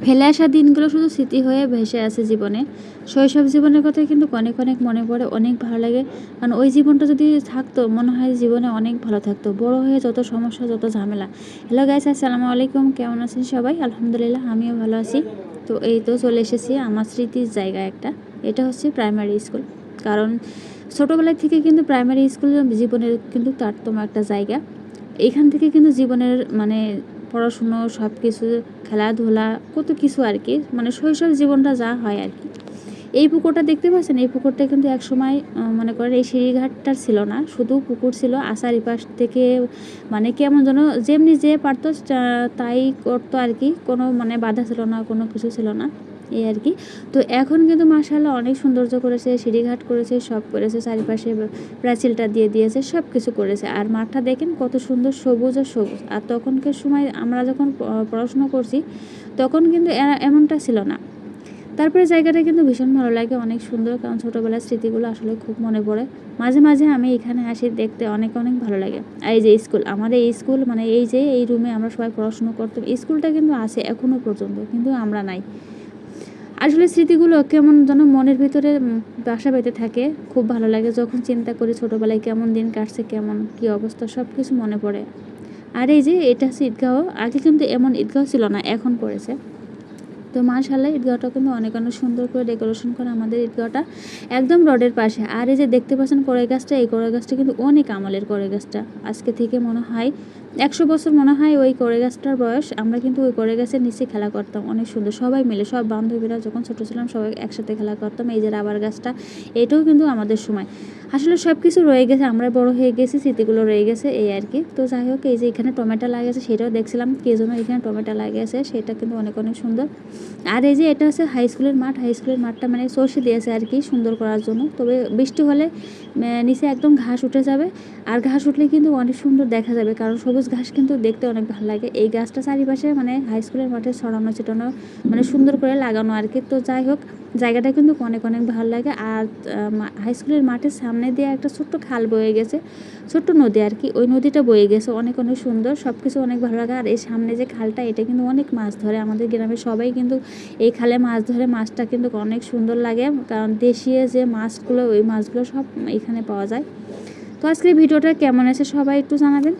ফেলে আসা দিনগুলো শুধু স্মৃতি হয়ে ভেসে আছে জীবনে। শৈশব জীবনের কথা কিন্তু অনেক অনেক মনে পড়ে, অনেক ভালো লাগে। কারণ ওই জীবনটা যদি থাকতো মনে হয় জীবনে অনেক ভালো থাকতো। বড় হয়ে যত সমস্যা, যত ঝামেলা। হ্যালো গাইস, আসসালামু আলাইকুম। কেমন আছেন সবাই? আলহামদুলিল্লাহ, আমিও ভালো আছি। তো এই তো চলে এসেছি আমার স্মৃতির জায়গা একটা। এটা হচ্ছে প্রাইমারি স্কুল। কারণ ছোটোবেলায় থেকে কিন্তু প্রাইমারি স্কুল জীবনের কিন্তু তারতম একটা জায়গা। এখান থেকে কিন্তু জীবনের মানে পড়াশুনো সব কিছু, খেলাধুলা, কত কিছু আর কি, মানে শৈশব জীবনটা যা হয় আর কি। এই পুকুরটা দেখতে পাচ্ছেন, এই পুকুরটা কিন্তু একসময় মনে করেন এই সিঁড়িঘাটটা ছিল না, শুধু পুকুর ছিল। আষাঢ়ি পাশ থেকে মানে কেমন যেন যেমনি যে পারতো তাই করতো আর কি, কোনো মানে বাধা ছিল না, কোনো কিছু ছিল না, এই আর কি। তো এখন কিন্তু মাশাআল্লাহ অনেক সৌন্দর্য করেছে, সিঁড়িঘাট করেছে, সব করেছে, চারিপাশে প্রাচীলটা দিয়ে দিয়েছে, সব কিছু করেছে। আর মাঠটা দেখেন কত সুন্দর, সবুজ আর সবুজ। আর তখনকার সময় আমরা যখন পড়াশোনা করছি তখন কিন্তু এমনটা ছিল না। তারপরে জায়গাটা কিন্তু ভীষণ ভালো লাগে, অনেক সুন্দর। কারণ ছোটোবেলার স্মৃতিগুলো আসলে খুব মনে পড়ে। মাঝে মাঝে আমি এখানে আসি, দেখতে অনেক অনেক ভালো লাগে। আর এই যে স্কুল, আমার এই স্কুল মানে এই যে এই রুমে আমরা সবাই পড়াশুনো করতাম, স্কুলটা কিন্তু আছে এখনও পর্যন্ত, কিন্তু আমরা নাই। আসলে স্মৃতিগুলো কেমন যেন মনের ভিতরে বাসা বেঁধে থাকে, খুব ভালো লাগে যখন চিন্তা করি ছোটোবেলায় কেমন দিন কাটছে, কেমন কী অবস্থা, সব কিছু মনে পড়ে। আর এই যে এটা হচ্ছে ঈদগাহ। আগে কিন্তু এমন ঈদগাহ ছিল না, এখন করেছে। তো মাশাআল্লাহ ঈদগাহটা কিন্তু অনেক অনেক সুন্দর করে ডেকোরেশন করা আমাদের ঈদগাহটা, একদম রোডের পাশে। আর এই যে দেখতে পাচ্ছেন কড়াই গাছটা, এই কড়াই গাছটা কিন্তু অনেক আমলের কড়াই গাছটা। আজকে থেকে মনে হয় 100 বছর মনে হয় ওই কড়াই গাছটার বয়স। আমরা কিন্তু ওই কড়াই গাছের নিচে খেলা করতাম অনেক সুন্দর, সবাই মিলে, সব বান্ধবীরা যখন ছোটো ছিলাম সবাই একসাথে খেলা করতাম। এই যে রাবার গাছটা, এটাও কিন্তু আমাদের সময়। আসলে সব কিছু রয়ে গেছে, আমরা বড় হয়ে গেছি, স্মৃতিগুলো রয়ে গেছে, এই আর কি। তো যাই হোক, এই যে এখানে টমেটো লাগিয়েছে, সেটাও দেখছিলাম কে যেন এখানে টমেটো লাগিয়েছে, সেটা কিন্তু অনেক অনেক সুন্দর। আর এই যে এটা হচ্ছে হাই স্কুলের মাঠ। হাই স্কুলের মাঠটা মানে সর্ষে দিয়েছে আর কি সুন্দর করার জন্য। তবে বৃষ্টি হলে নিচে একদম ঘাস উঠে যাবে, আর ঘাস উঠলে কিন্তু অনেক সুন্দর দেখা যাবে, কারণ সবুজ ঘাস কিন্তু দেখতে অনেক ভালো লাগে। এই গাছটা চারিপাশে মানে হাই স্কুলের মাঠে ছড়ানো ছিটানো, মানে সুন্দর করে লাগানো আর কি। তো যাই হোক, জায়গাটা কিন্তু অনেক অনেক ভালো লাগে। আর হাই স্কুলের মাঠের সামনে দিয়ে একটা ছোট্ট খাল বয়ে গেছে, ছোট্ট নদী আর কি, ওই নদীটা বয়ে গেছে, অনেক অনেক সুন্দর, সব কিছু অনেক ভালো লাগে। আর এই সামনে যে খালটা, এটা কিন্তু অনেক মাছ ধরে, আমাদের গ্রামের সবাই কিন্তু এই খালে মাছ ধরে। মাছটা কিন্তু অনেক সুন্দর লাগে, কারণ দেশীয় যে মাছগুলো, ওই মাছগুলো সব এখানে পাওয়া যায়। তো আজকের ভিডিওটা কেমন আছে সবাই একটু জানাবেন।